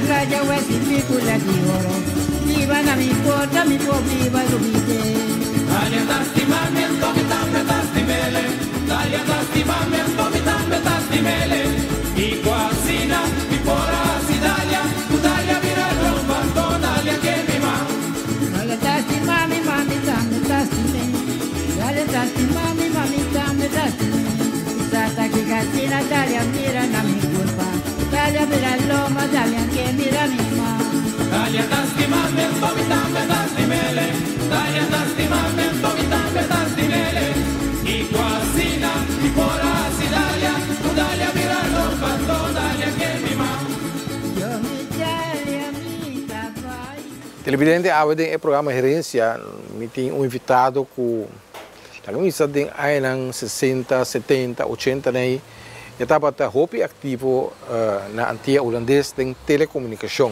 playa o película de oro. Viva na mi porta, mi po viva lo vide. Dalia tastimamiento, mi tambe tastimele. Dalia tastimamiento, mi tambe tastimele. Y cuasina, mi pora si Dalia. Tu Dalia mira rompando, Dalia que mi ma. Dalia tastimami, mami tambe tastime. Dalia tastimami, mami tambe tastime. Sata que gatina, Dalia mira na mi culpa. Dalia mira loma, Dalia que mira mi ma. Dalia tastimamiento, mi tambe tastimele. Dalia tastimamiento, mi tambe tastimele. Y cuasina, mi pora si Dalia. Tu Dalia mira rompando, Dalia que mi ma. Yo mi Dalia mi trabalho. Televidente, avete il programma Herência, mi tem invitado com a camisa de anos 60, 70, 80 né? Eu estava hobby ativo na antiga holandês de telecomunicação.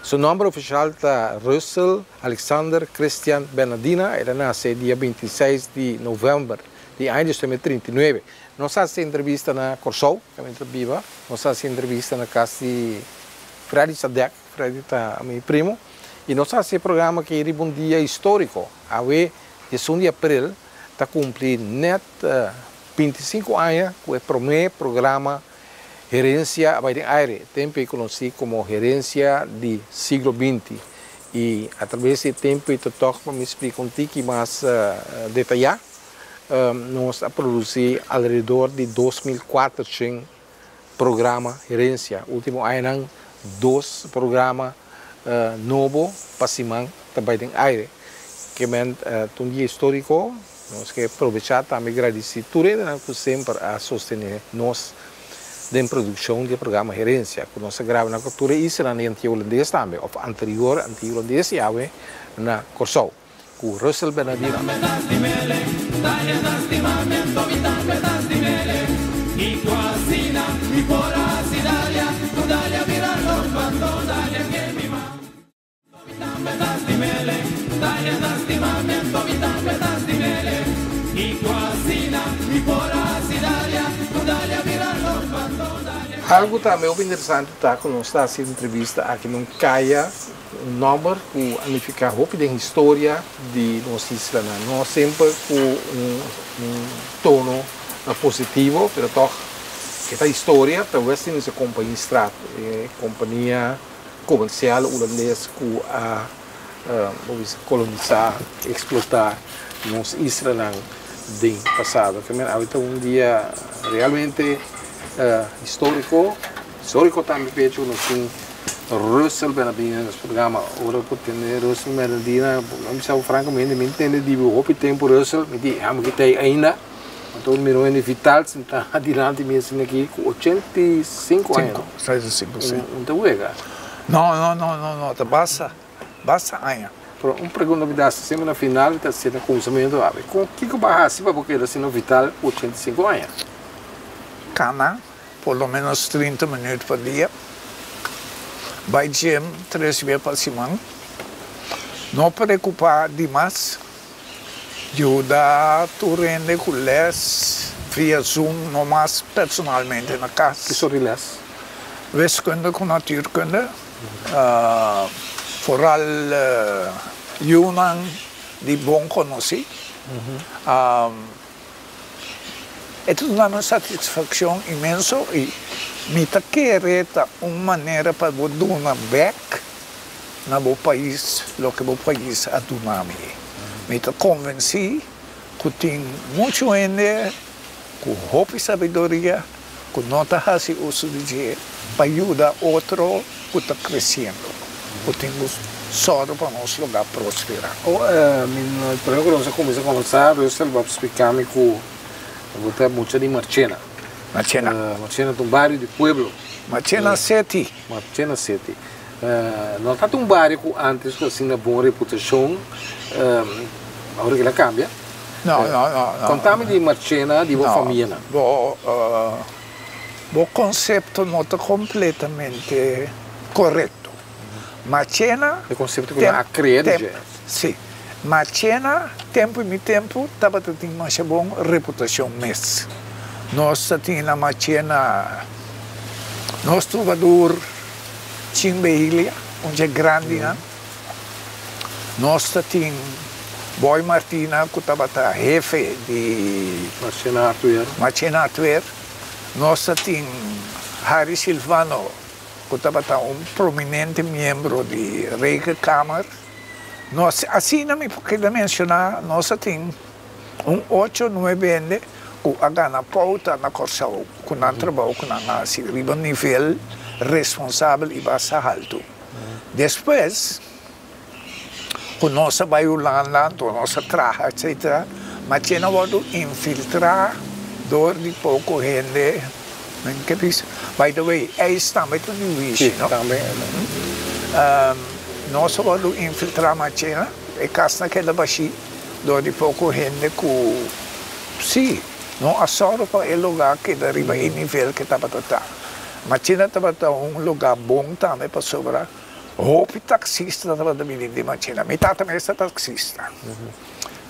Seu nome oficial é Russell Alexander Christian Bernardina. Ele nasceu dia 26 de novembro de 1939. Nós fazemos entrevista na Corsol, que é muito viva. Nós fazemos entrevista na casa de Freddy Sadek, Freddy é meu primo. E nós fazemos programa que é um dia histórico. A 1 de abril está cumprindo 25 anos com o primeiro programa Herência by the Aire, tempo conhecido como Herência do século XX. E através desse tempo, eu estou para me explicar um pouco mais detalhado. Nós produzimos ao redor de 2.400 programas Herência. O último ano, 2 programas novos para cima by the Aire. Que é um dia histórico. Nós queremos aproveitar também agradecer tudo que sempre a sostener nós da produção do programa Herência, que nós gravamos na cultura isso na antiga holandês também, ou anterior antigo holandês e agora na Corsol, com Russell Bernardino. Algo também interessante está quando nós estamos fazendo entrevista aqui não caia um número que unifica a roupa da história de nossa isla. Nós sempre com um tono positivo, mas toch esta história talvez tenha essa companhia Straat, companhia comercial holandesa que a colonizar, explotar nossa isla no passado. Que é um dia realmente histórico também feito no fim Russell Bernardina no programa ora por ter Russell Bernardina não me sabe francamente me entende de o tempo Russell me diz que tem ainda então me não é vital está adiante mesmo aqui com 85 anos 65 então uega não tá basta anos um pergunta me dá sempre na final está sendo consumidor com o que vai assim porque ele assim vital 85 anos cana, pelo menos 30 minutos por dia. Vai gym 3 vezes por semana. Não preocupar demais. Ajuda tu rende com les via Zoom, não mais personalmente na casa. Que sobre les? Wiskunde com natuurkunde. Vooral Yunnan de bom conhecer. Isso dá uma satisfação imensa e me querer uma maneira para dar back no país, o que o país a donar me convenci que tem muito gente com roupa e sabedoria que não está fazendo uso de dinheiro para ajudar outro que está crescendo, que tem sorte para nosso lugar prosperar. No programa nós começamos a conversar, eu vou explicar-me que eu vou muito de Marchena. Marchena é um bairro de Pueblo. Marchena City. Marchena City. Não está um bairro que antes assim na boa reputação, agora que ela cambia. Não. Contame de Marchena, de boa família. O conceito não está completamente correto. Marchena... O conceito que a crer. Sim. Marchena, tempo e tempo, estava tendo uma boa reputação mesmo. Nós tínhamos na Marchena, nosso trovador, Chimbehilia, onde é grande, né? Nós temos Boy Martina, que estava jefe de Machina Artuer. Nós temos Harry Silvano, que estava prominente membro de Reika Kamer. Nós, assim, não me posso mencionar, nós temos 8, 9 anos que a na pauta na Corsau, que não trabalha com a nível responsável e baixa alto. Depois, com nossa baiulanda, com nossa traja, etc., mas tinha que infiltrar dor de pouco gente. By the way, é também tudo isso, não? Também. Nós vamos infiltrar a cena e caso naquela baixi, dor de pouco gente que, sim, não é só para o lugar que arriba em nível que estava a mas cena estava lugar bom também para sobrar. Hope taxista estava vindo de Machina. Me tata mesmo taxista.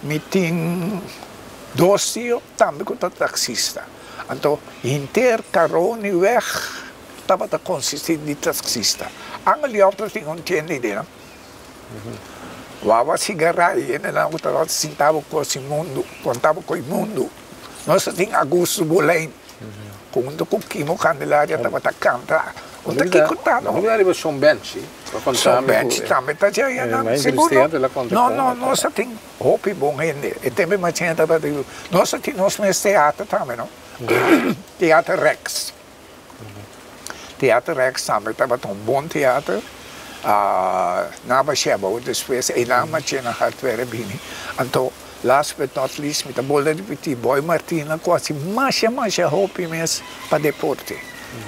Me tem 2 tios também com taxista. Então, inteiro carone weg estava consistindo de taxista. Angeli outro tinha ideia. Wava cigarrai, não estava sentado com o mundo, contava com o mundo. Nós tínhamos Augusto Boleyn, com o Kimo Candelária estava a cantar. Não era Sean Bench? Sean Bench também está já seguro. Não, nós temos roupa bom gente. E também mais gente estava de nós temos teatro também, não? Teatro Rex. Teatro Rex também estava bom teatro. Na Bacheba, depois e na Machina Hartware Bini. Então, last but not least, met de bola de petit Boy Martina quase mais roupa mesmo para deporte.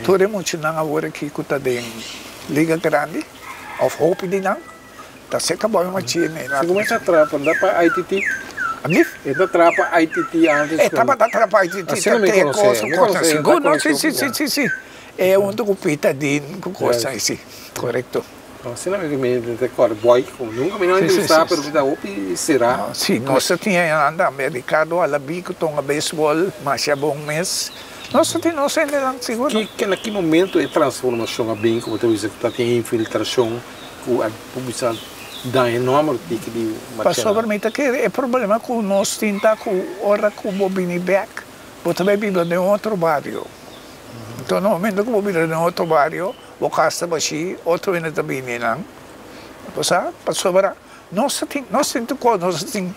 Todo mundo não agora que está em Liga Grande, of Hope de não, tá seca Boy Martina. Você começa a trapa, dá para ITT? Amif? É da trapa ITT antes. É, estava da trapa ITT, tem coisa seguro, sim. É um do pitadinho, com coisa assim, correto. Você não me recorda, Boy, nunca me não entrevistar, mas da Hope será? Sim, nós tínhamos andado americano, a bico, tom a beisebol, mas é bom mês. Nós tínhamos ainda não seguro. Que naquele momento é transformação a bem, como você está tem infiltração, a publicidade dá enorme tipo de mas somente que é problema que nós tenta com hora que o bobini back, mas também vive em outro bairro. Então no momento que o vive em outro bairro, o casa baixi, outro ainda também não. Passar, sobra. Nós temos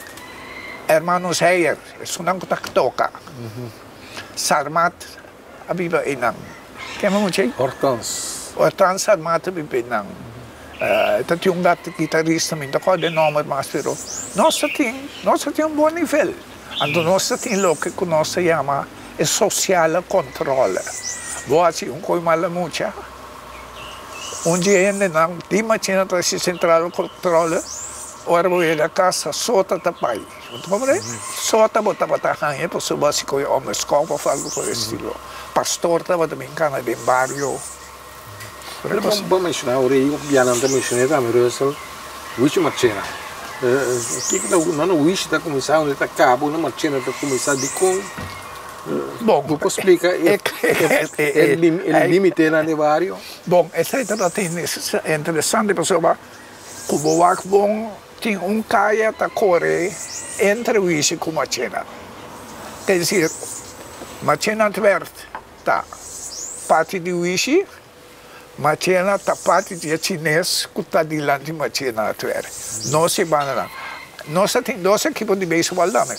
hermanos Heyer, isso não toca. Sarmat, a viva em não. Quem é muito? Hortans Sarmat a viva em não. Tem gato guitarrista, me toca de nome, mas pero nós temos bom nível. Então nós temos o que nós chama é social controle. Vou assim coisa mal muita. Onde ainda não tem Machina para se central controle, ora vou ir a casa sota tapai. Sota botava tahanha para subir se coi homens copa algo por estilo. Pastor estava também cana de barrio. Vamos mencionar o rei, o piano também mencionei também Russell, Wish Machina. Que não Wish está começando, está cabo, não Machina está começando de com. Bom, você explica o limite na barrio. Bom, essa é interessante pessoal. Como o bom tem caia da corre entre Wish e Machina. Quer dizer, Machina adverte tá parte de Wish. Machina está parte de chinês que está diante de Machina atuar. Nós se banana. Nós temos 2 equipos de beisebol também.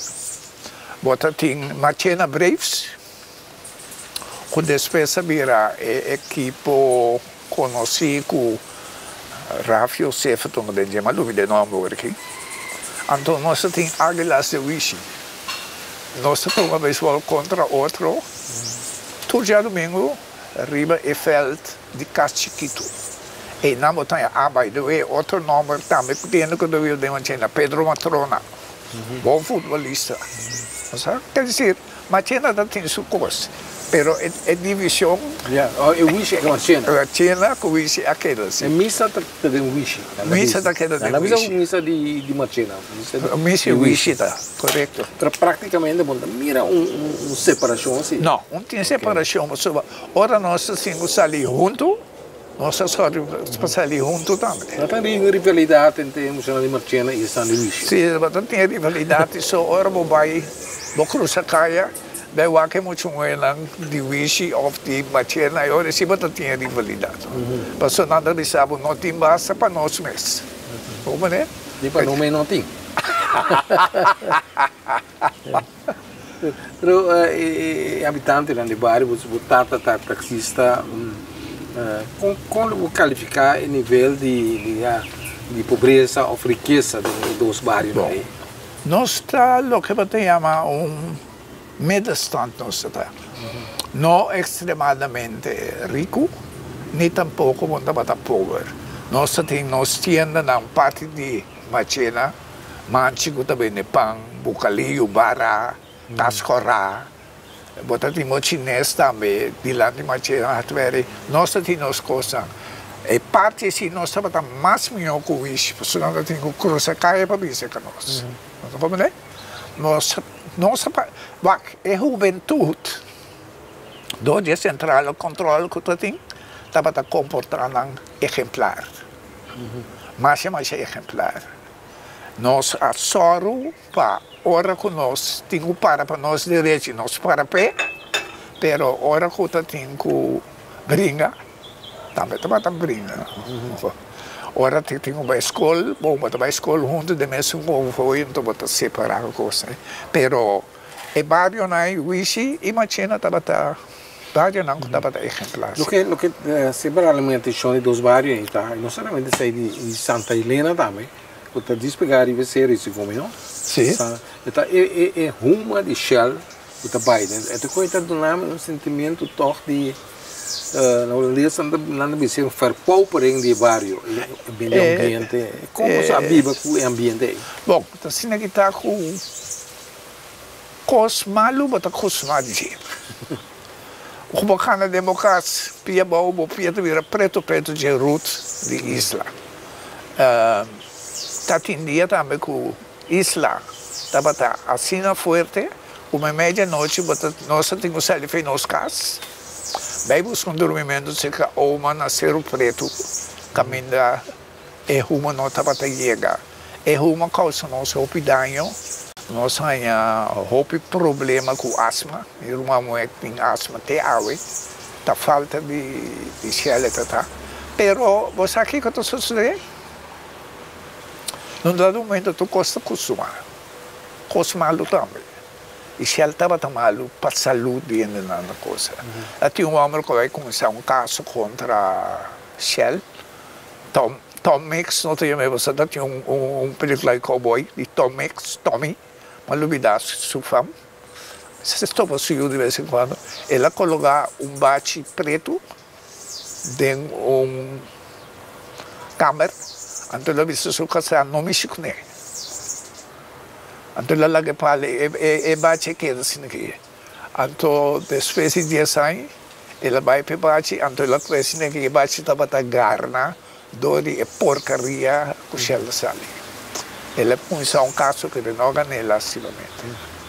Bota tem Machina Braves, que depois vira equipo conhecido com Rafa Yosef, que não tem mais dúvida de nome aqui. Então nós temos Águilas de Wish. Nós temos beisebol contra outro. Todo dia domingo, arriba e feld de Cachiquito. E na montanha, by the way, outro nome também que tem que eu de Machina, Pedro Matrona. Bom futebolista. Quer dizer, Machina tem sua coisa, mas é divisão. Eu Wish é Machina. Machina com Wish é aquela. É missa de Wish. Missa daquela de Wish. Não é missa de Machina. Missa de Wish, tá, correto. Praticamente, mira separação assim. Não tem separação, mas ora nós temos ali junto, nós só passamos junto também. Não tem rivalidade entre Marcena de Marchena e San Luís? Sim, mas tem rivalidade, só hora vou vai, vou cruzar caia, daí o que muito de Wishi ou de Marchena, e hora sim, mas tem rivalidade. Mas só nada de sabe, não tem basta para nós mesmos. Como é? E para não tem. Pero habitante lá do bairro, você tata taxista, como qualificar o nível de pobreza ou riqueza dos bairros? Nós está o que você chama meio stand, nós está. Não extremadamente rico, nem tampouco muito pobre. Nós temos na parte de Marchena, manchigo também de pão, bucalio, barra, tascorá. Bota temos chinês também, de lá de Marchena, nós temos coisas. E parte se nós estamos mais melhor que isso, porque nós temos que cruzar caia para vir com nós. Não vamos ver? Nós é juventude. Onde é central o controle que tu tem, estava a comportar exemplar. Mas é mais exemplar. Nós assoro para hora que nós temos para nós direito, nós para pé, pero hora que tu tem que brincar, também estava a brincar. Ora tem uma escola, bom, mas a escola junto de mesmo foi, então vou separar a coisa. Pero é bairro na Wishi e Marchena estava bairro não estava exemplar. Lo que separa a atenção dos bairros tá, não somente sai de Santa Helena também, porque despegar e ver isso como não? Sim. Então é rumo de Shell, o trabalho. Então coisa do nome sentimento toch de não lhe ser verpaupering de bairro, meio ambiente. Como você vive com o ambiente? Bom, então se não está com cos malu, bota cos madje. O bacana democracia, pia bom, pia de vira preto de route de isla. Tá tinha também com isla, tá bata assina forte, uma meia-noite, bota nós temos selfie nos cas. Daí buscam dormimento, se que uma nascer o preto, caminha, é uma não tá bata chega, é uma causa nosso opidanho. Nós temos problema com asma, minha irmã tem asma até hoje, tá falta de gel, tá. Pero você aqui que eu estou sucedendo, num dado momento tu costa acostumar também. E gel estava malo para a saúde ainda na coisa. Até um homem que vai começar caso contra gel, Tom Mix, não tem mais você, tinha película de cowboy de Tom Mix, Tommy. Malubida sua fama, se estou possível de vez em quando, ela coloca bate preto dentro câmera, então ela viste sua casa não mexe com ele. Então ela laga para ele, bate que assim aqui. Então depois de 10 anos, ela vai para bate, então ela cresce que bate estava a garna, dori e porcaria com ela sali. Ele põe caso que não ganha acidamente.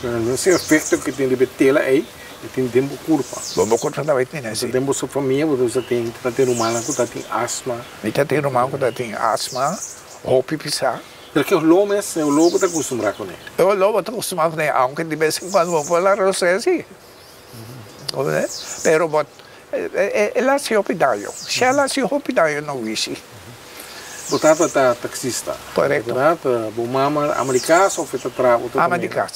Não sei o efeito que tem de tela aí, tem tempo curva. Vamos cortar também né? Se tempo sua família, você tem humano que tem asma. E tem humano que tem asma, ou pisar. Porque o lobo está acostumado com ele. O lobo está acostumado com ele, aunque de vez em quando vou falar você assim. Pero ela se opidaio. Se ela se opidaio não vixe. Botava tá taxista. Correto. Bumama americano ou feita para americano.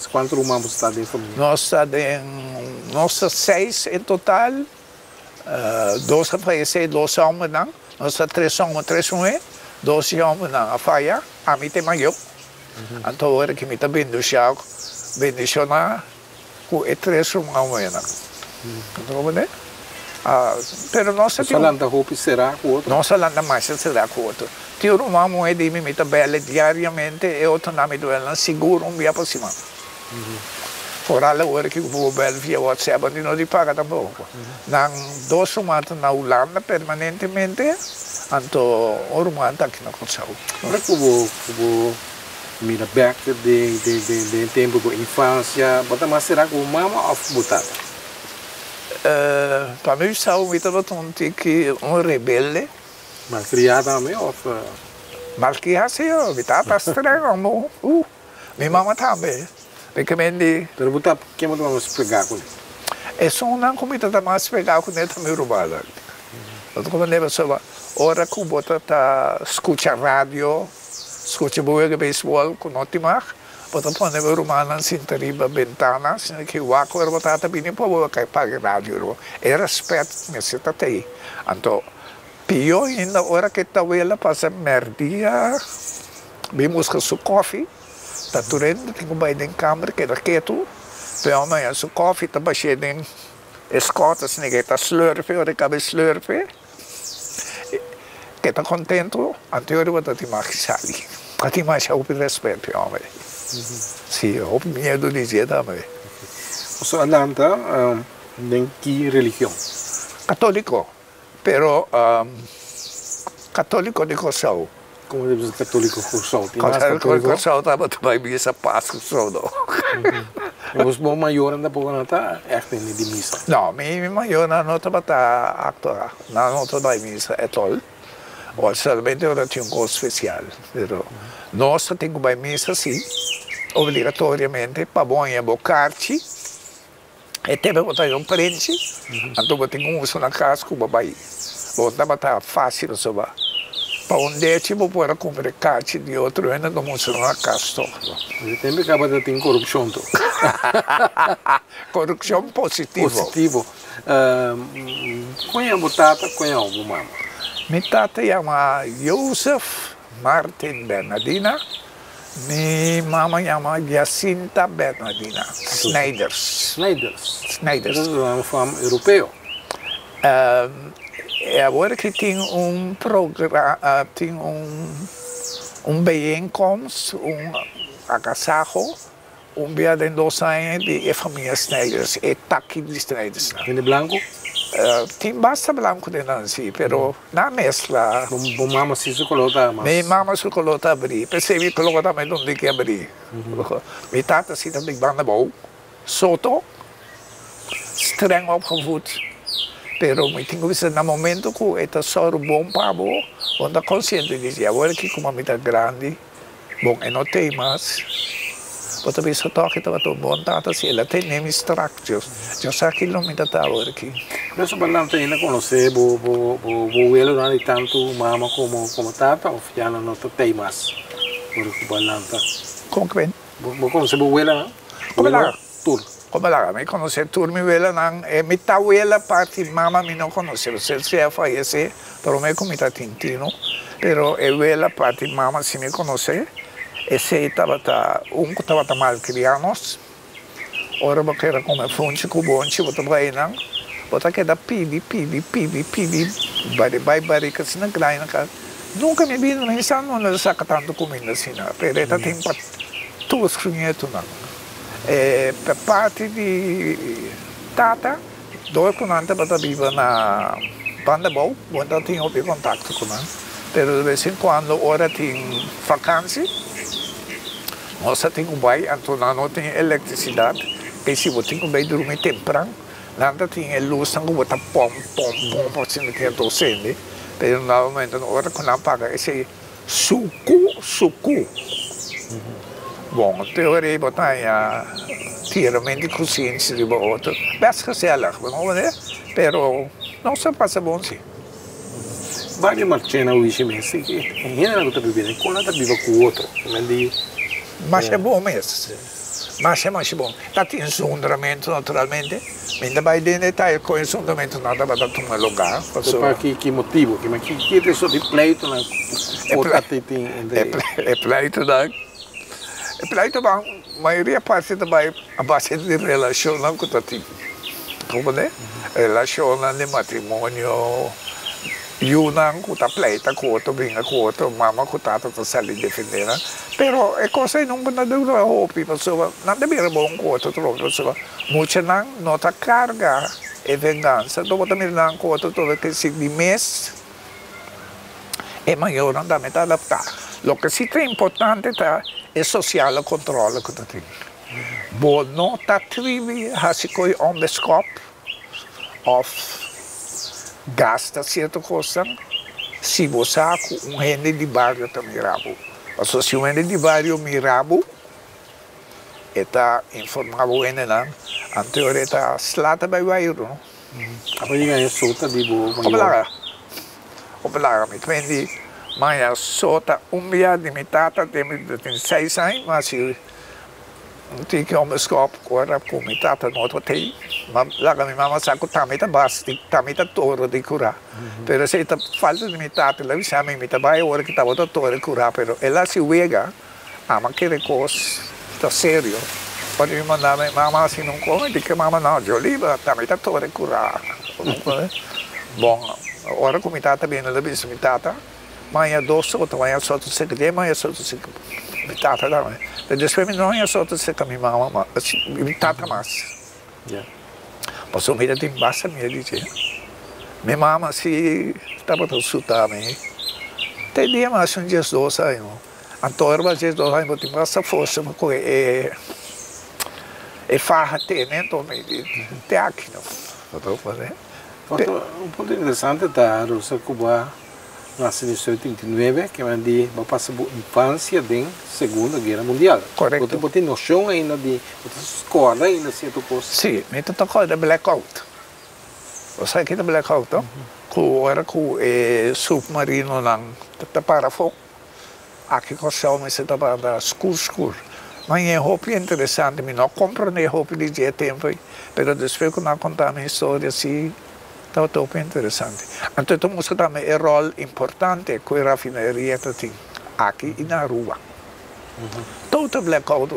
Quantos humanos está dentro da família? Nós 6 em total. 2 faleceram, 2 homens não. Nós 3 homens, 3 mulheres. 2 homens não. A faia, a mim tem maior. Então agora que me está bendicionado com 3 homens não. Então né? Pero nossa landa roupa será com outro. Nossa landa mais será com outro. Tio uma moeda de mim está bela diariamente e outro nome do ela seguro dia por cima. Fora a hora que o vou bel via WhatsApp não de paga tampoco. Nang 2 semanas na Holanda permanentemente, anto orman tá aqui na Consul. Ora que vou mira back de tempo da infância, bota mais será com mama ou botada. Para mim, eu estava um rebelde. Malcriado também, ou... Malcriado, eu estava estranho, minha mamãe também. Porque me Pero você quer vamos explicar com ele? é só uma comida da mais pegar com ele também roubada. Eu como leva só hora que bota tá escuta rádio, escuta boa beisebol com notimar, bota põe o romano assim teriba ventana, assim que o aqua era botata bem para boa que paga rádio. É respeito me senta aí. Então pior ainda hora que tá ela passa merdia, vimos que su coffee tá turendo, tenho bem em câmera que era quieto. Pero amanhã su coffee tá baixando em escotas, ninguém tá slurpe, ou de cabeça slurpe. Que tá contente, anterior eu te magisali. A ti mais eu respeito, homem. Sim, eu medo de dizer também. Você Atlanta, tem que religião? Católico, pero católico de coração. Como deve ser católico coração? Católico coração estava também missa Páscoa, não. Os bom maior anda por nata echt in die missa. Não, minha maior não estava actua, não estava missa é todo. Ou somente eu tinha gosto especial. Nós temos uma missa sim, obrigatoriamente, para bom e bocarci. E teve botar prende, então eu tenho uso na casa com o babai. Então estava fácil só. Para onde tipo para comprar carne de outro ainda não uso na casa. Você tem que acabar de ter corrupção. Corrupção positivo. Positivo. Qual é a botata, qual é a mama? Minha tata chama Joseph Martin Bernardina. Minha mama chama Jacinta Bernardina. Snijders. Snijders. Dat is een fama europeu. Agora que tem programa, tem bijeenkomst, agasajo, dia de 2 anos de família Snijders, takkie de Snijders. In de blanco? Tem basta blanco de Nancy, pero na mescla. Bom mama se colota mas. Minha mama se colota abrir, percebi que colota também onde que abrir. Minha tata se também banda bom, soto, streng opgevoed. Pero eu tenho visto no momento que é só bom para bom, onde a consciência diz, agora que como a mitad grande, bom, e não tem mais. Mas também só toque estava tão bom, tata, se ela tem nem extractos. Eu sei que não me dá agora aqui. Mas o balante ainda conhece, o abuelo não é tanto mama como tata, ou já não tem mais, por o balante. Como que vem? Você conhece o abuelo, não? Como lá? Tur. Como lá? Me conhece tur, minha abuela não, minha abuela parte mama me não conhece, você já falece, pero me como está tintino, pero a abuela parte mama se me conhece. Esse estava mal criados, ora porque era como fonte com bonche, bota bem não, bota que da pili, bari que se não cai na casa. Nunca me vi no instante onde saca tanto comida assim, não. Pero esta tem para tudo escrever não. Per parte de tata, dois conantes bota viva na banda boa, onde eu tinha contato com ela. Pero de vez em quando ora tem vacância. Nós temos bem, então não tem eletricidade, que se você tem bem dormir temprano, não tem luz, não botar pom, assim que é docente, mas normalmente na hora que não paga esse suco. Bom, teoria botar tiramente consciência de outro, bem gezellig, não é? Pero não se passa bom sim. Várias marchena hoje mesmo, que em geral está vivendo, quando está viva com o outro, mas é bom mesmo. Mas é mais bom. Está tem sondamento naturalmente. Ainda vai dentro detalhe com o sondamento nada vai dar um lugar. Para que motivo? Que é isso de pleito na é pleito da. É pleito da maioria parte também a base de relação não com o tipo. Como é? Relação de matrimônio. Yunang com a pleita com outro, brinca com outro, mama com tata tá sali defender, né? Pero é coisa não pode dar roupa, pessoa, não deve ser bom com outro troco, pessoa. Muita não nota carga e vingança, então também não com outro todo que se de mês é maior, não dá me adaptar. O que sim é importante é social o controle que tu tem. Bom, não tá trivi, assim coi on the scope. of gasta certa coisa, se você com um gente de bairro também mirabo. Então, se um gente de bairro mirabo, está informado o gente lá, anterior está slata by bairro. Apa yung ganyan sota di bo? Oblaga, me twendi, mas sota dia de mitata tem 6 anos, mas se não tem que homescope agora com mitata não tem, mas lá minha mama sabe que tamita basti, tamita toro de curar, pero se está falta de mitata, lá chama mitata vai hora que tá outra toro de curar, pero ela se vega, ama que recos, está sério. Pode me mandar minha mama assim não come, diz que mama não, eu liba, tamita toro de curar, bom. Ora com mitata bem na lebis mitata, mas dois outros, mas só tu se quer, mas só tu se mitata lá, mas depois não é só tu se quer minha mama, mitata mais. Mas o mitata tem bastante medo de minha mama se estava tão suta me, tem dia mais dia 2 aí, Antônio vai dizer 2 aí, mas tem bastante força porque é farra ter, né, então me tem aqui não, vou fazer. Um ponto interessante está a Cuba nasceu em 1989, que é onde passou a infância da Segunda Guerra Mundial. Correto. Você tem noção ainda de escola ainda certo coisa? Sim, me tocou da blackout. Você sabe que da blackout, não? Que era que o submarino não para fogo. Aqui com o céu me se estava da escuro. Mas é roupa interessante, me não compreendo roupa de tempo, mas depois que não contar a minha história assim. Estava muito interessante. Então, temos também um rol importante que a rafinaria tem aqui e na rua. Todo blackout.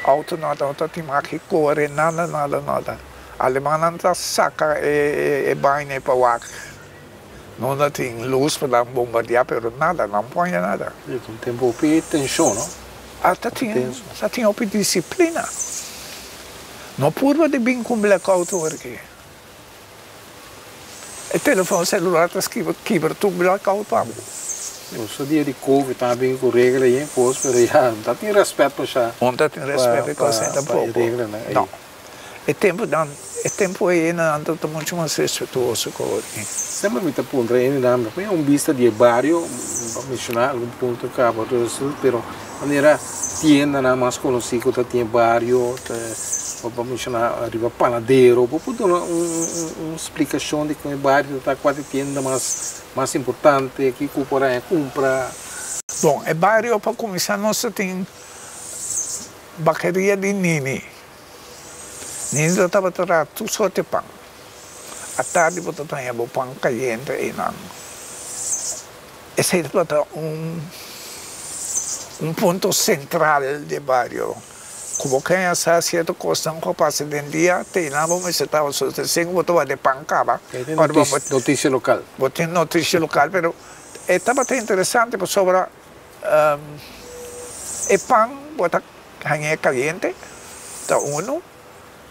Auto nada, tem aqui corre, nada. A Alemanha não saca e banha para o ar. Não tem luz para bombardear, mas nada, não põe nada. Tem um pouco de tensão, não? Até tem uma disciplina. Não pode vir com blackout aqui. O telefone celular está quebra tudo blackout para mim. Eu sou dia de Covid, também com regra aí, mas já não tem respeito para já. Não tem respeito para você tampouco. Não. O tempo aí não está muito mais respeitoso com o que. Sempre me está pondo aí, não é vista de barrio, para mencionar algum ponto que acaba de ser, pero maneira tienda mais conhecida que tem barrio, para mencionar arriba panadeiro, para dar uma explicação de que o bairro está quase tienda mais importante que compra. Bom, o bairro para começar nós tem bakeria de Nini. Nini estava trazendo tudo só de pão. À tarde você tem o pão caliente e não. Esse é ponto central do bairro. Como quem é certa coisa que passa dentro do dia, tem lá, vamos estava só sem botar de pancada. Notícia local. Botem notícia local, mas estava até interessante sobre o pão, botar hangue caliente, tá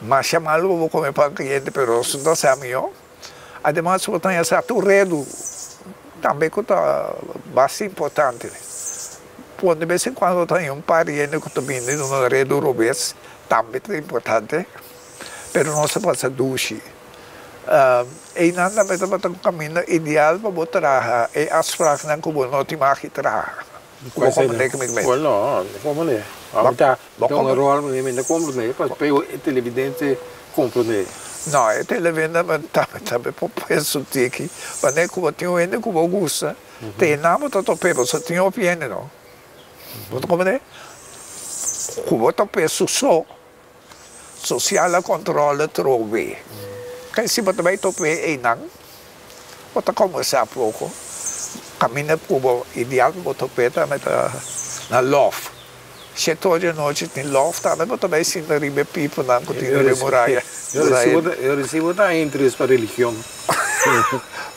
mas chamá-lo vou comer pão caliente, mas não sabe eu. Ademais, botar essa turredo, também que está bastante importante. De vez em quando tem pariente que está vindo no redo robês, também é importante, mas não se passa duche. E nada mais é um caminho ideal para botar e as frases que não te mais traga. Como é que me vê? Não, como é? Tem um rol, não compreende, para o televidente compreender. Não, o televidente também pode ser aqui, mas é como tem um ende que gosta, tem nada para tocar, só tem opinião, não. Você compreende? Como está pessoa social controla trove. Que se você vai tocar e não, você começa pouco. Caminha como ideal que você toca também na loft. Se toda noite tem loft, também você vai se ribe pipo na cortina de muralha. Eu recebo da interesse para religião.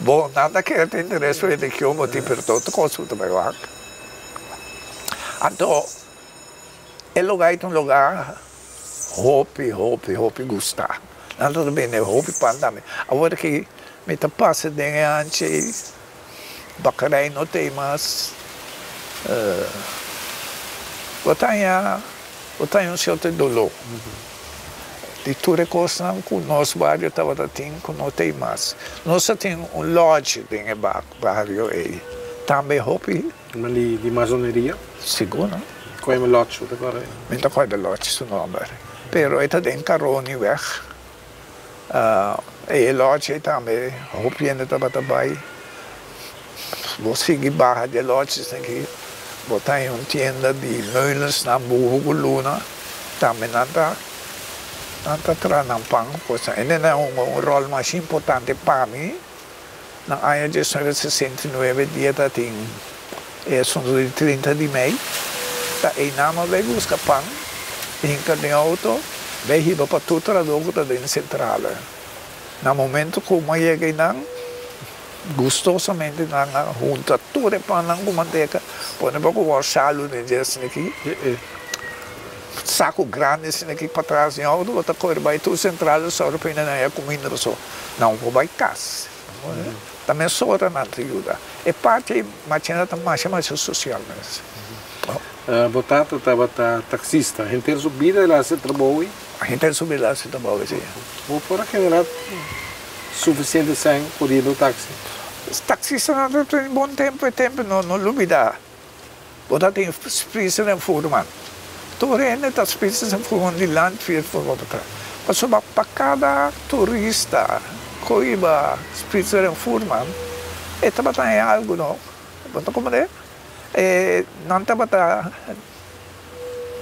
Bom, nada que tenha interesse para religião, mas tem perto coisa também lá. Então, é um lugar hope gostar. Não tudo bem, é hope para também. Agora que me está passando antes, bacarai não tem mais. Eu tenho um certo dolor. de tudo coisa que nós bairro estava tendo, que não tem mais. Nós temos lodge dentro do bairro aí. Também hopi. Mas de masoneria? Seguro. Qual é o lodge agora? Não qual é o lodge, seu nome. Pero está dentro Caroni weg. E lodge também hopi ainda estava também. Você que barra de lodges aqui. Botar em uma tienda de meubels na Burgo Luna. Também nada. Nanta tranampang coisa. Esse é rol mais importante para mim. Na área de 69 dia tá tem são de 30 de maio. Tá aí na mão vai buscar pão. Hinca de auto, vai riba para tudo tradogo tá dentro central. Na momento como eu cheguei não gostosamente na junta tudo pão não com manteiga. Põe para o salo de esse aqui. Saco grande assim aqui para trás em auto, outra coisa vai tudo central, só o pena não é comida só. Não vai casa. Também só outra não ajuda. É parte mas ainda também mais social mesmo. Botato estava taxista, a gente subida lá se trabalha. A gente subida lá se trabalha sim. Ou por aquele suficiente sem por ir no táxi. Os taxistas não tem bom tempo não duvida. Botato tem experiência em Furman. Torrente está experiência em Furman de land for botar. Mas para cada turista coiba experiência em Furman, estava tem algo não. Botato como é? Não estava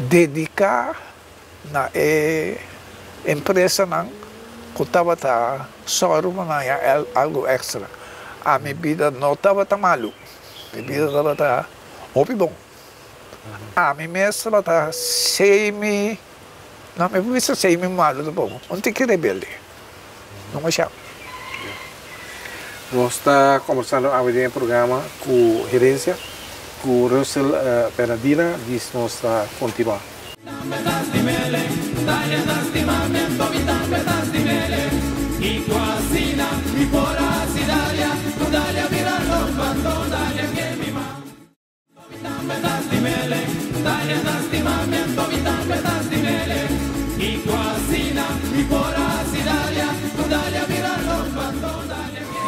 dedicar na empresa não que estava só algo extra. A minha vida não estava malu, minha vida estava hopi bom. A minha mestra estava não me vista semi malu tá bom. Não tem que rebelde, não é chato. Nós estamos conversando agora em programa com gerência. Com Russell Peradina, diz nós a continuar.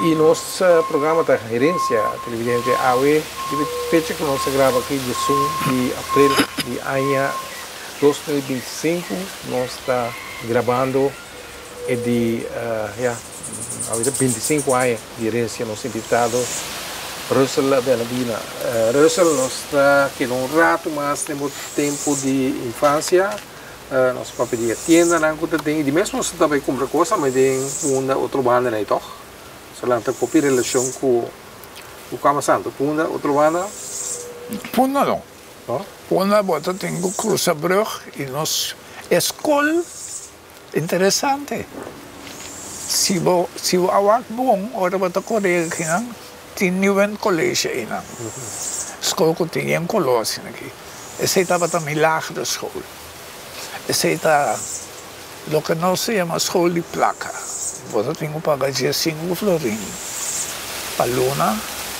E nosso programa da gerência televidente AUE, de fecha que nós grava aqui de Zoom de abril de ano 2025, nós está gravando de 25 anos de gerência, nosso invitado Russell Peradina. Russell, nós está aqui um rato, mas temos tempo de infância, nosso papel de tienda, não tem, e mesmo nós também compra coisa, mas tem outro banda, né, então? Solamente copy relação com o Cama Santo. Punda, outra banda? Punda não. Punda bota tem o Cruzabrug e nós escola interessante. Se o awak bom, ora bota correr aqui não, tem nieuwe colégio aí não. Escola que tem em Colossi aqui. Esse estava também lagere school. Esse está o que nós chamamos school de placa. Você tem que pagar 5 florin. Para Luna,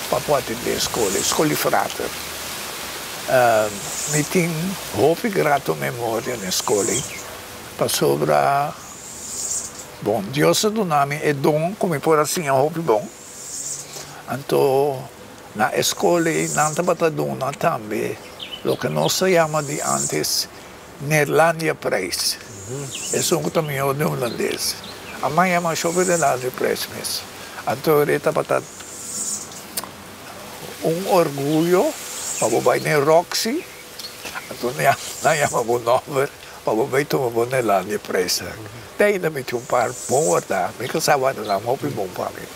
para poder ir à escola de frater. Me tem hope grato memória na escola. Para sobra, bom, Deus do nome é dom, como por assim, é hope bom. Então, na escola, não estava dona também, o que nós chamamos de antes, Nederlandia Prijs. É um caminho de holandês. Amanhã mais sobre de lá de preço mesmo. Então ele estava orgulho para o na Roxy. Então não chamamos o nome para o tomar de lá de preço. Daí ainda me tinha par bom da, me casava de lá muito bom para mim.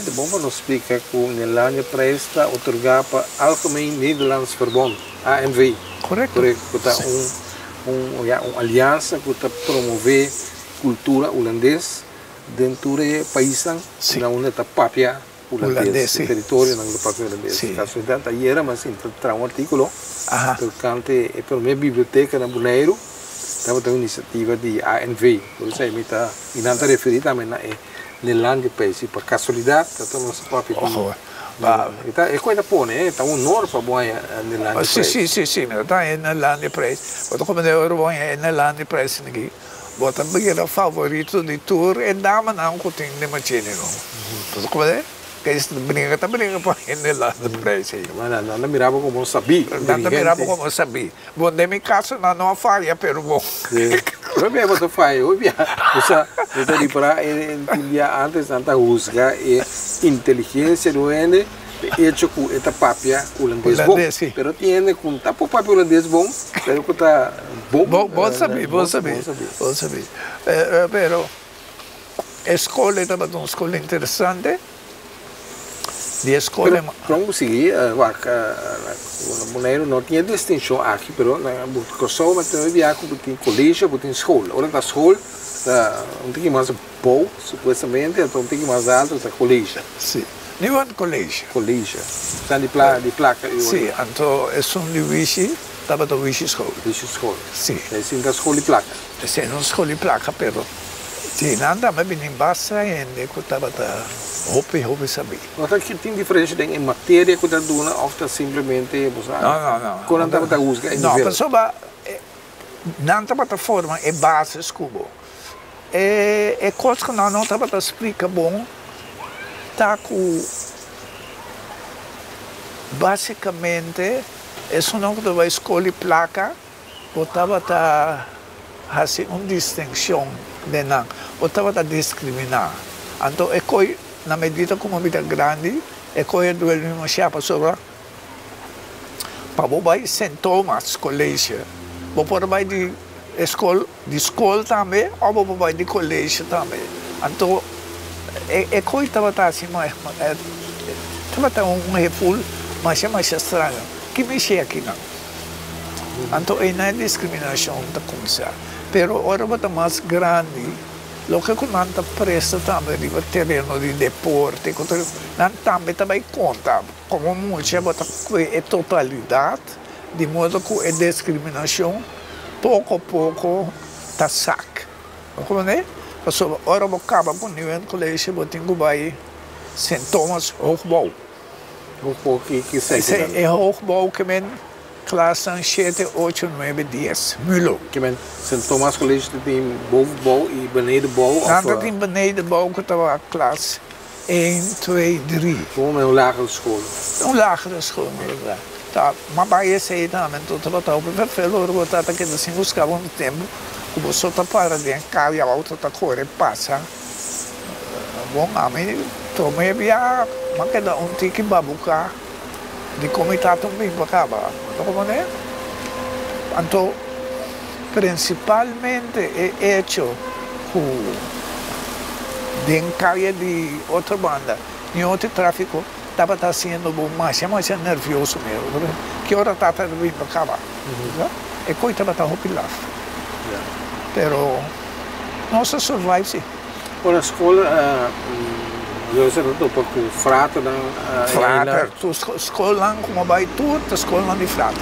É bom para nos explicar que o Nederlandia Prijs está otorgado para Algemeen Nederlands Verbond, ANV. Correto. Correto. Está uma aliança que está promover cultura holandesa dentro do país não está papia holandês, território não está papia holandês. Caso então aí era mas entra um artigo tocante é pela minha biblioteca na Bonaire estava uma iniciativa de ANV, por isso aí me está e não está referido também na Nederlandia Prijs por casualidade está nosso papia. É coisa boa, né? Está honor para boa Nederlandia Prijs. Sim, está em Nederlandia Prijs. Wat kom je er gewoon in Nederlandia Prijs aqui? bota bem favorito de tour e dama não que tem de machine não. Tudo como é? Que isso brinca para ele lá do preço. Mas não mirava como sabia. Não mirava como sabia. Bom, de minha casa não faria, pero bom. Eu me boto fai, eu via. Você ali para entender antes tanta usga e inteligência do ene hecho com esta papia holandês bom. Pero tiene com tapo papia holandês bom, pero que tá bom. Bom saber. Pero a escola é uma escola interessante. De escola. Vamos conseguir, o Bonaire não tinha distinção aqui, pero na Kosovo mas também havia tem colégio, tem escola. Agora da escola, não tem mais bom, supostamente, então tem mais alto da colégio. Sim. Não é colégio. Colégio. Está de placa. Sim, então é um Luigi, estava do Luigi escola. Luigi escola. Sim. É sim da escola de placa. É uma escola de placa, pero sim, nada mais bem embaixo ainda que estava da Hope saber. Mas que tem diferença em matéria que está dando ou está simplesmente não. Quando estava da usa não, pessoa não estava da forma é base escubo. É coisa que não estava da explica bom. Tá com basicamente é só não que vai escolher placa, botava da fazer uma distinção de não, botava da discriminar. Então é coi na medida como a vida grande, é coi do mesmo chapa sobre para vai St. Thomas Colégio, vou por vai de escola também, ou vou vai de colégio também. Então é coi estava assim mais estava um refúgio, mas é mais estranho. Que mexer aqui não. Então não é discriminação da começar. Pero agora está mais grande. Lo que não está preso também no terreno de deporte, não também conta como muito é totalidade, de modo que a discriminação pouco a pouco está saca. Como é? Agora eu acabo com o nível de colégio, eu tenho que ir St. Thomas Hoogbouw. Hoogbouw que segue? É Hoogbouw que vem classe 7, 8, 9, 10. Mulo. Que vem St. Thomas College tem bovenbouw e benedenbouw? Não, tem benedenbouw que estava a classe 1, 2, 3. Gewoon een lagere school? Een lagere school, inderdaad. Tá, mas vai ser também, então estava o perfil, eu vou estar aqui assim buscava um tempo, o bolso está para dentro, carro e a outra está correndo, passa. Bom, a mim, tomei via, mas que dá tique babuca, de como está também para cá, como é? Então, principalmente é hecho de calle de outra banda, em outro tráfico. Estava sendo mais nervioso mesmo. Que hora está vindo para acabar? E coisa estava ropilar. Pero nossa survive sim. Por a escola, eu sei que estou com frata frata, tu escola como vai tour, a escola de frata.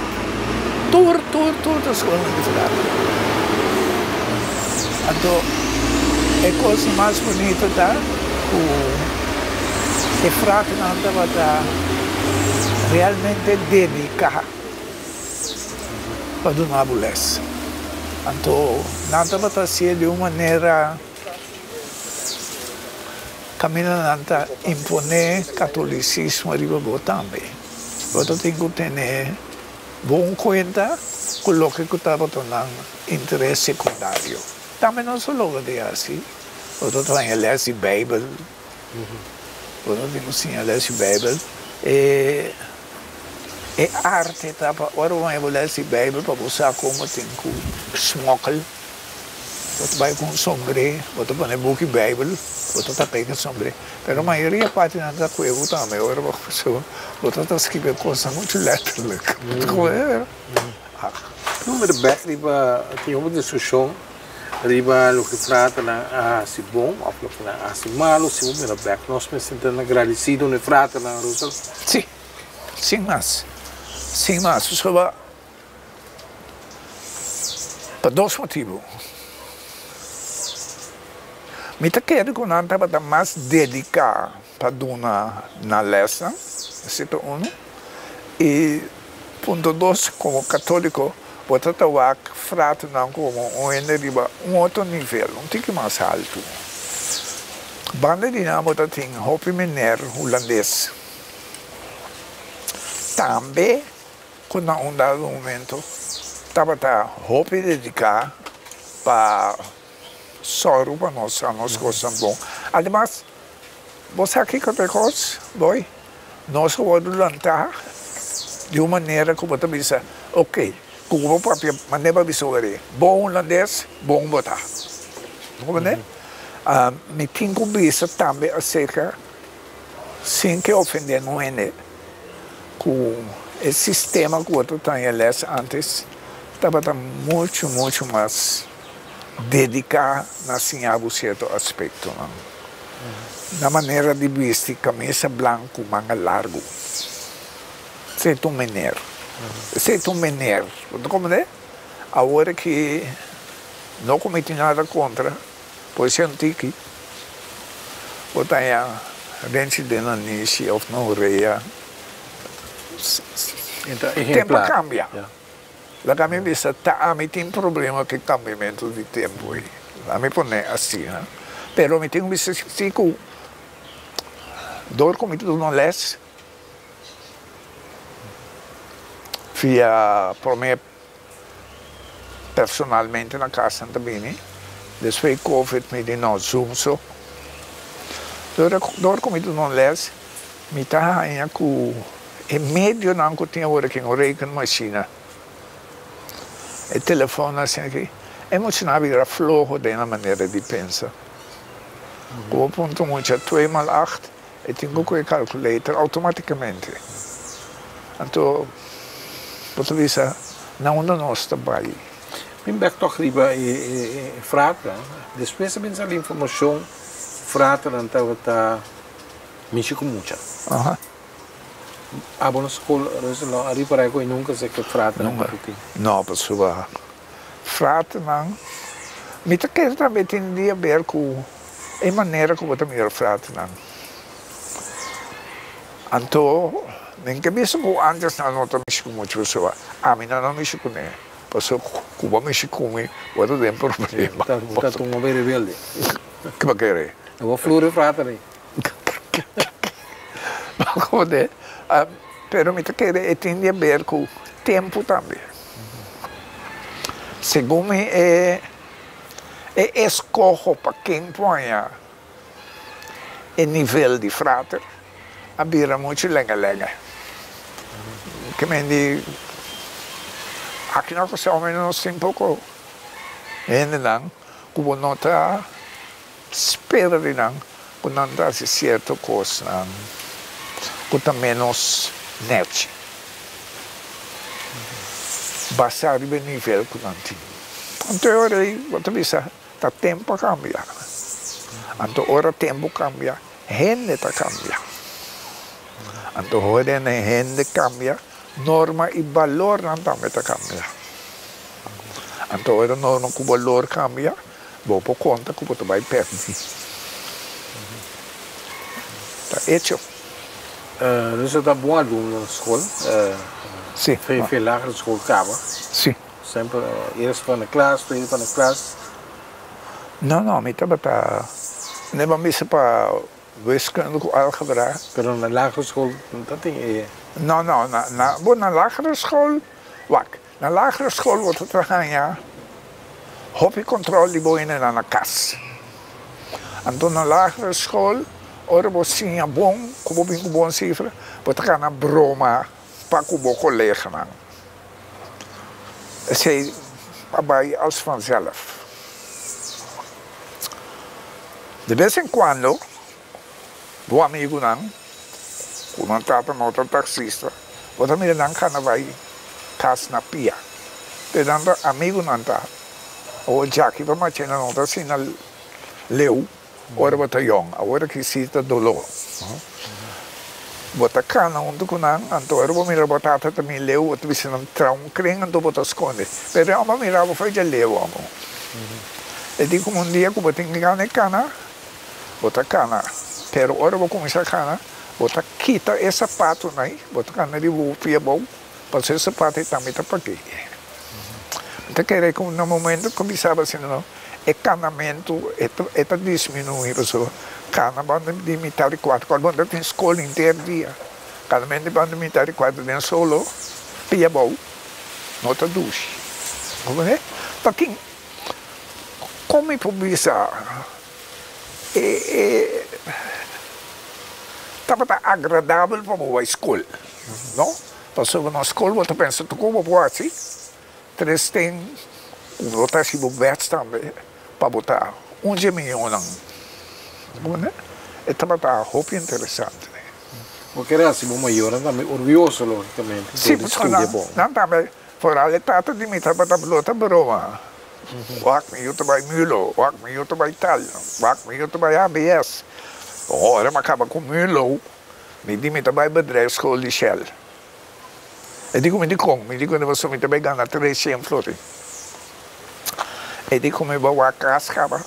Tour, a escola de frata. Então, a coisa mais bonita tá e frate não estava realmente dedicado para dar boleza. Então, não estava assim de uma maneira caminhando a imponer catolicismo arriba também. Eu tenho que ter bom conta com o que estava tornando interesse secundário. Também não só logo de assim. Eu tenho ler a Bíblia. Eu tenho sim a ler a Bíblia. E arte, tá? Agora eu vou ler a Bíblia para buscar como tem que smokle. Você vai com sombrero, você põe book Bíblia, você tá pegando sombrero. Mas a maioria parte não está com eu também. Agora você está escrevendo coisas muito letras. Como é? No, met de back riba tinha uma discussão riba lo que trata na se bom ou na se malo se o meu back nós me sentando agradecido no frata na Rosa. Sim, sim mas só para dois motivos. Me tá querendo que eu não estava mais dedicado para dar na leção, esse é um. E ponto 2, como católico, bota tawak frato não como riba outro nível, um tique mais alto. Banda dinâmica tem hopi miner holandês. Também, quando um dado momento, estava hopi dedicar para soro para nós, a nós gostamos bom. Ademais, você aqui que tem coisa, boy, nós vamos lançar de uma maneira como você diz, ok, como papel, maneira de sobre, bom holandês, bom botar. Compreende? Me tenho que ver também acerca, sem que ofender ninguém, com esse sistema que eu tinha lido antes, estava muito mais dedicado a certo aspecto. Não? Na maneira de vestir camisa branca, manga largo. Certo maneira. Certo maneira. Compreende? Agora que não cometi nada contra, pois eu tique, eu tenho gente de Nanisi ou não reia. Tempo cambia. La kami bisa mi tem problema que cambiamento de tempo. A mi põe assim, né? Pero mi tem bisa siku dor como tu não les via por me personalmente na casa também. Depois Covid me de no Zoom so. Dor como tu não les mi tá ainda com em meio não que tinha hora que não rekenmachine. O telefone assim aqui, emocionava era flojo de uma maneira de pensar. O ponto muito 2 x 8, eu tenho que calcular automaticamente. Então, por isso, não nós trabalho. Mijn back toch riba fratra. Depois sabem a informação fratra dan tá mexer com muita. A boa escola, não ali para eu nunca sei que fratra não porque. Não, pessoal. Fratra não. Me tá querendo também tem dia ver com a maneira como também é fratra não. Então, nem que mesmo com antes não tá mexer com muito pessoa. A mim não mexer com ele. Passou Cuba mexer com ele, outro tem problema. Tá um bem rebelde. Que vai querer? Eu vou flore fratra aí. Como é? Pero me querer tem a ver com o tempo também. Segundo me escolho para quem põe o nível de frater, a bira muito lenga. Que me diz, aqui na coisa menos tem pouco, ainda não, como não está espera de não, quando não está certo coisa não. Kuta menos net. Basta arriba nível que não tinha. Então, ora aí, você vê, tá tempo a cambiar. Então, ora tempo cambia, gente tá cambia. Então, ora gente cambia, norma e valor não também tá cambia. Então, ora norma com valor cambia, vou por conta que você vai perder. Tá hecho. Dus dat is bom aluno na escola. Sim. Foi lagere school acaba. Sim. Sempre eerst van de klas, tweede van de klas. Não, me estava nem vamos para wiskunde com algebra. Pero na lagere school dat tem. Não, na lagere school, na lagere school wordt het gaan hobbycontrole boinen na kas. En toen na lagere school ora você tinha bom, como bem com bom cifra, você cá na broma para com o colega não. Sei, abai als vanzelf. De vez em quando, o amigo não, quando estava no outro taxista, o amigo não can vai casa na pia. Portanto, amigo não está. O Jackie vai marchar na outra assim na leu. Ora bota jong, agora que cita dolor. Bota cana onde com não, então ora vou mirar batata também leu, outro vez não trau crem, então bota esconde. Pero eu vou mirar vou fazer leu amo. E digo dia que vou ter que ganhar cana, bota cana. Pero ora vou começar cana, bota quita esse sapato aí, bota cana de voo pia bom, para ser sapato também tá para quê. Então, que no momento que começava assim, não, é canamento, é diminuir, pessoa. Cana, banda de militar de 4, quando tem escola inteira dia. Canamento de banda militar de 4, tem solo, pia bom, nota duche. Como é? Porque, como publica, estava agradável para a escola, não? Passou na escola, você pensa, tu como vou assim? Três tem, botar se bobetes também, para botar 11 milhões, não é? Estava a roupa interessante, né? Porque era assim, maior, também orgulhoso, logicamente. Sim, não também, fora a tata de mim, estava a blota broma. Wak me YouTube by Mulo, wak me YouTube by Itália, wak me YouTube by ABS. Ora, mas acaba com Mulo, me dimita by bedrijfsschool Lichel. E dico, me dico, quando você me também ganha 300 flores. E dico, me vou a casa, acaba.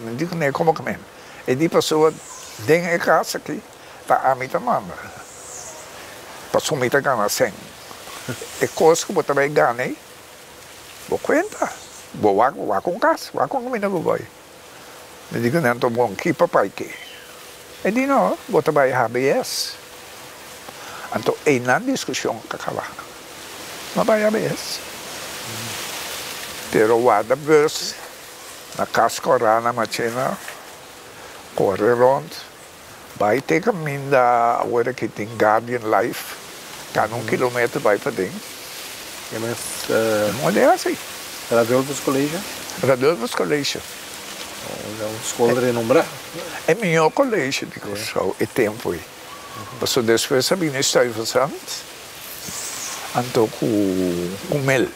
Me dico, nem como que men. E dico, pessoa, dentro da casa aqui, tá a mim também. Passou me ganha 100. E coisa que eu também ganhei, vou contar. Vou com casa, vou com comida que vai. Me digo, não, estou bom aqui, papai, que? E digo, não, vou trabalhar ABS. Então, é na discussão que acaba. Mas vai ABS. Ter o guarda-bus, na casa corana, machina, corre rond. Vai ter caminho da hora que tem Guardian Life, cada quilômetro vai para dentro. Não é assim. Radolfos Colégio? Radolfos Colégio. É uma escola renombrada? É melhor colégio, digo, só é tempo aí. Passou depois a minha história então com mel.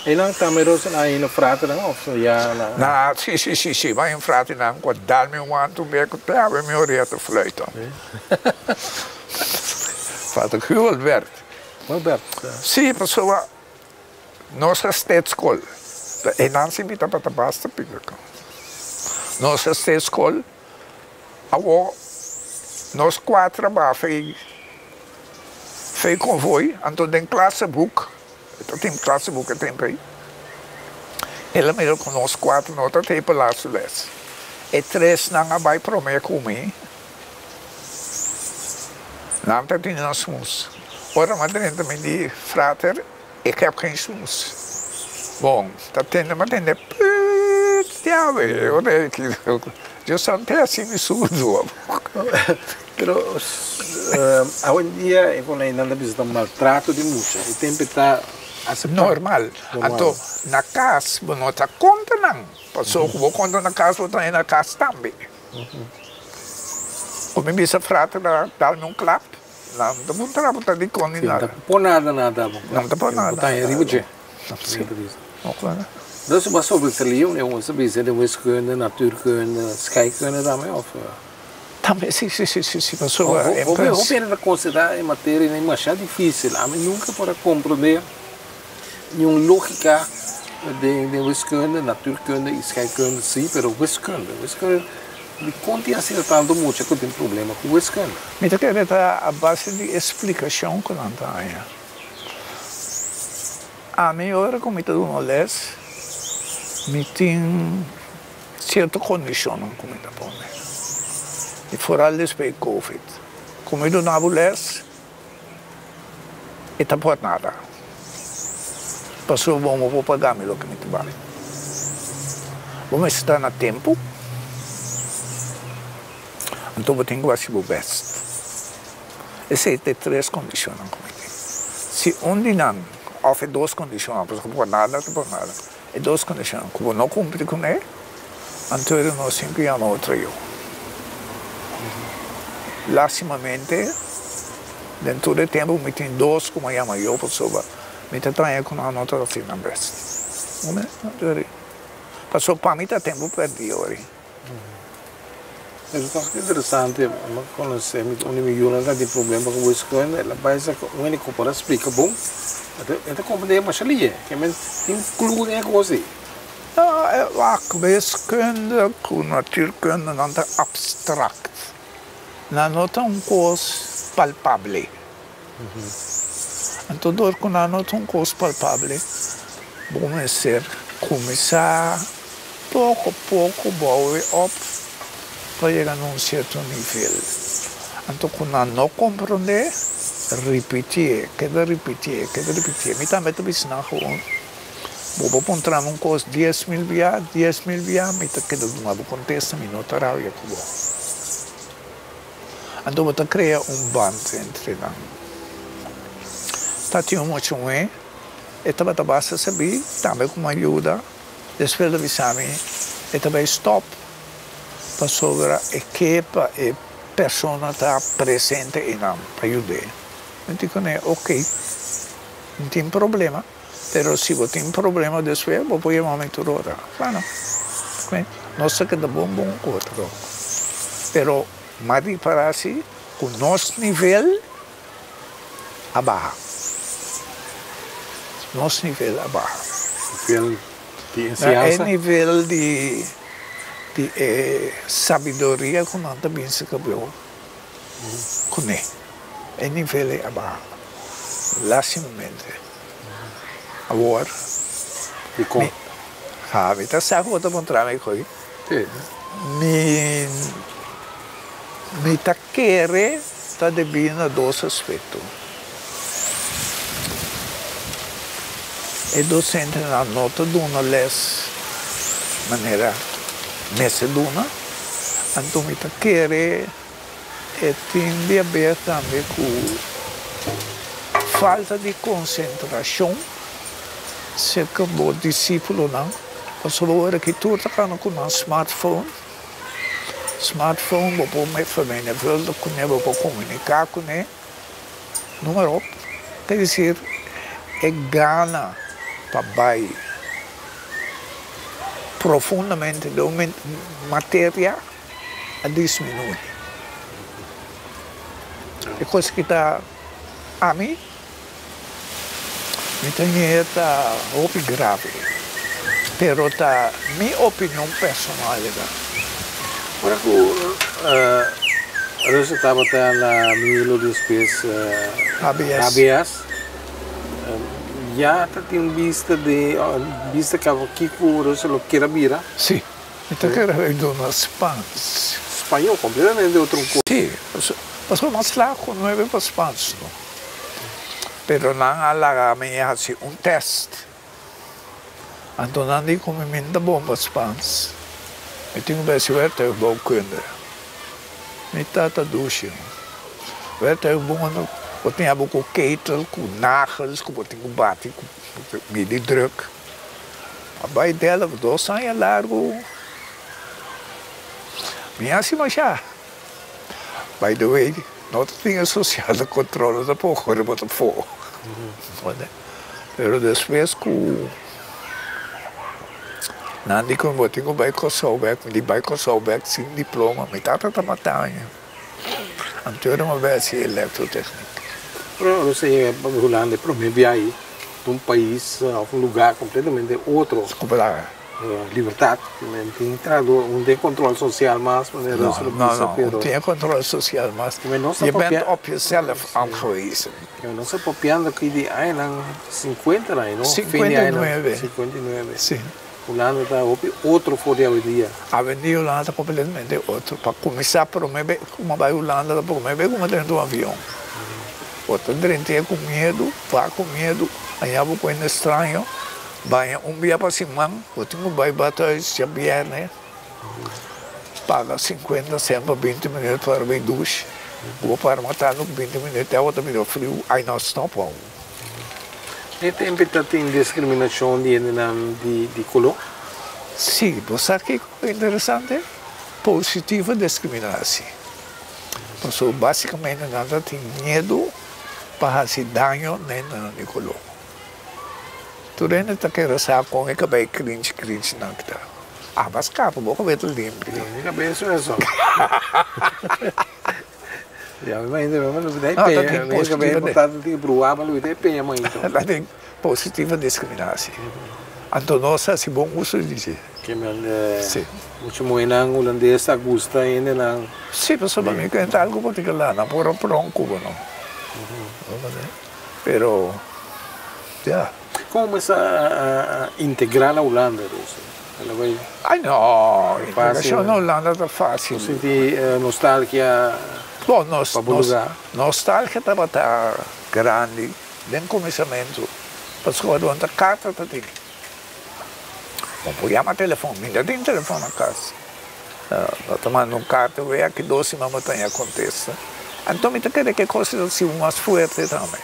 E não também aí no frate, não? Não, sim, vai em frate, não. Quando dá-me anto, me acotava, me orienta fleita. Fata que o Alberto. Sim, pessoa. Nossa escola, e não se invita para a basta pública. Nossa escola, nós 4 trabalhamos, fez convoio, então tem classe book, tem classe book aí. Ela me deu com nós 4, nós temos para lá sulés. E 3 não vai para mim comer. Não tem nós mus. Ora, mas também de frater. Ik heb geen smoes. Bom, dat tende maar tende. Ja, eu só até assim me surdo. Pero hoje em dia, quando ainda visita maltrato de mulher, o tempo está normal. Então, na casa, não está conta não. Passou que vou contar na casa, vou estar na casa também. Como me disse frate, dá-me clap. Não, não está botar de conta nada. Não por nada. Não está por nada. Está em ribuche. Dat is bijvoorbeeld de leeuw, né? Onze bezig de wiskunde, natuurkunde, scheikunde daarmee of? Também, sim, pessoa. Hoe ben je considerar em matéria nem mais difícil? A mim nunca pode compreender nenhuma lógica de wiskunde, natuurkunde e scheikunde, sim, pero wiskunde de conta assim tanto muito que tem problema com wiskunde. Mas eu quero dar a base de explicação que não está aí. A minha hora como está dando les, me tem certa condição como está bom. E fora desde Covid, como eu não les, está por nada. Passou bom vou pagar me lo que me trabalha. Vamos estar na tempo. Então eu tenho que fazer o best. Essas são 3 condições. Se não, ou 2 condições, porque não pode nada, não pode nada. É 2 condições. Como não cumpre com ele, então eu não sempre amo outro eu. Lastimamente, dentro do tempo, me tem 2 como eu amo eu, pessoa. Me tem também com a nota assim na best. Passou para mim, está tempo perdido. É interessante, mas quando você me ajuda tem problema com o escola, ela vai se o único para explicar bom, até compreender mais ali, que men tem clue é coisa. A wiskunde, com natuurkunde, não é abstract, não é uma coisa palpável. Então, quando não é uma coisa palpável, começar pouco a pouco, bouwen op, para chegar num certo nível. Então, quando não compreender, repetir. Me também estou pensando gewoon. Vou encontrar um curso 10.000 via, me está querendo uma contesta, me não terá o que vou. Então, vou criar band entre nós. Tá tinha muito bem, e também basta saber, também com uma ajuda, depois de avisar-me, e também stop, para sobre a equipe e pessoa está presente e não, para ajudar. Então, ok, não tem problema. Pero se você tem problema depois, vou pôr uma mentorora. Claro. Não sei que é bom outro. Pero, mas parece que o nosso nível abaixo. Nosso nível abaixo. Nível de ensinança? É nível de sabedoria que não também se acabou. É nível abaixo. Lastimamente. Agora, me tá certo outra encontrar me coi. Me tá querer tá devendo dois aspectos. E docente na nota de uma les maneira nessa duna, então me tá querer e tem a ver também com falta de concentração. Se que o discípulo não, mas agora que tu está com um smartphone, vou pôr minha família, vou comunicar com ele, número, quer dizer, é gana para baixo, profundamente da matéria a diminuir. É coisa que está a mim. Me tenho grave, pero tá minha opinião pessoal. Agora que você estava na Milo depois ABS, já tem vista que aqui você não quer vir? Sim, então quero ver nas Spans. Espanhol, completamente outro coisa. Sim, mas vamos lá com não é bem para Spans, não. Pero não há assim teste. Então não digo como me dá bom para Spans. Eu tenho que ver se eu vou kunde. Me tá duche. Ver se eu vou eu tenho com ketel, com nagels, com tenho bate, com medidruk. A baia dela, 2 anos largo. Me assim mas já. By the way, não tinha social de controle da pouco, era muito fogo. Pero depois que não digo como tenho vai com Solberg, me vai com Solberg sem diploma, me tá matando. Então era uma vez eletrotécnica. Pero você é Holanda, para mim viajar de país a lugar completamente outro. Liberdade, não tem entrado, não tem controle social mais, mas não tem controle social mais. Je bent op jezelf aangewezen. Não se copiando aqui de eiland 50 não? 59. Sim. Holanda está outro fora hoje dia. A Holanda está completamente outro. Para começar, como vai Holanda, para comer, como dentro do avião. Outro dentro com medo, vai com medo, aí eu vou com estranho. Vai dia para cima, eu tenho que bater esse viernes, paga 50 sempre 20 minutos para ir duche. Vou para matar no 20 minutos, é outro minuto frio, aí nós estamos. E tem discriminação de color? Sim, você sabe que é interessante? Positiva discriminação. Porque basicamente nada tem medo para fazer dano nem de color. Tudo ainda está querendo saber como é que vai cringe não está. Mas capa, vou comer tudo limpo. Minha cabeça é só. Já me imagino, mas não tem penha. Minha cabeça botada tem bruar, mas não tem penha, mãe. Ela tem positiva discriminação. Então, nós se bom uso de dizer. Que muito moenang holandês gosta ainda não. Sim, mas para mim é algo particular, não por um cubo não. Pero já. como a integrar na Holanda? Ela vai... Ai, não, a integração na Holanda é fácil. Você sente nostalgia? Bom, nostalgia estava grande, desde o começamento. Mas quando a carta está aqui. Bom, põe telefone, ainda tem telefone na casa. Nós tomando um carta, vê que 12 montanha acontece. Então, eu quero que a coisa seja mais forte também.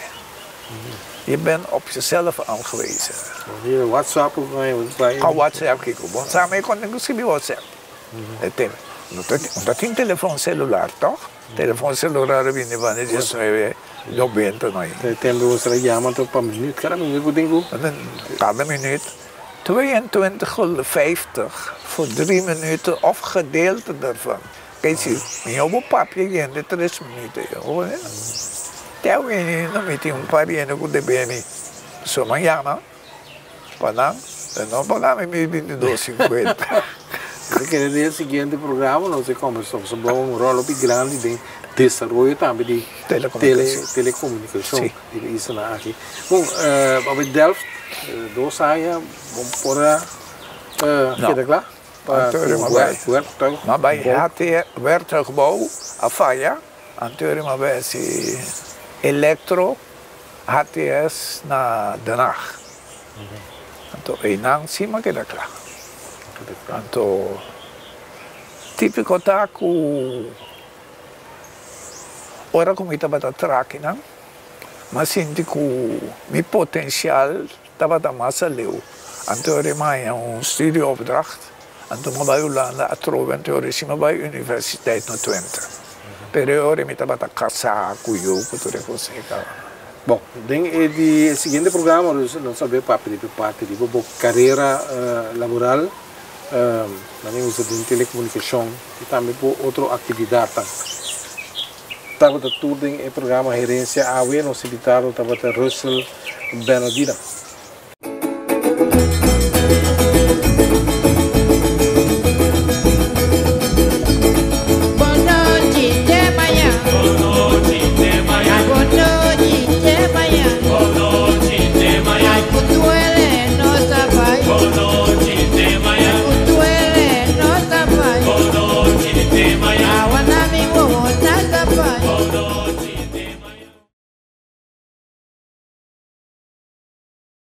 Je bent op jezelf aangewezen. WhatsApp? WhatsApp, kijk. Bom, samen kon ik misschien WhatsApp. Dat is een telefoon celular, toch? Telefoon celular viene van de 1990. Tempo você chama per minuut, cada minuut denk Cada minuut. 22,50 voor 3 minuten of gedeelte daarvan. Kijk, in jouw papje je de 3 minuten. Até eu não meti pariente com o DBM. Só amanhã, não? Não pagamos 22,50. Você quer dizer o seguinte programa, não sei como, somos um rol grande de desenvolvimento também de telecomunicação. Isso na aqui. Bom, para Delft, 2 anos, vamos por Não, lá? Maar bij het werkgebouw, Afaya, natuurlijk bij het elektro, HTS naar Den Haag. Então, e não cima que dá claro. Então, típico tá com ora como estava da traque, não? Mas sinto que o meu potencial estava da massa leu. Então, eu studieopdracht. Então, eu vai Holanda a troven teorisme bij Universiteit na Twente. Per ora eu estava da casaco e eu que tudo conseguia. Bom, o seguinte programa, nós sabemos parte de carreira laboral, também usa de telecomunicação e também por outra atividade. Estava tudo em programa gerência AW, nós citamos, estava Russell Bernardino.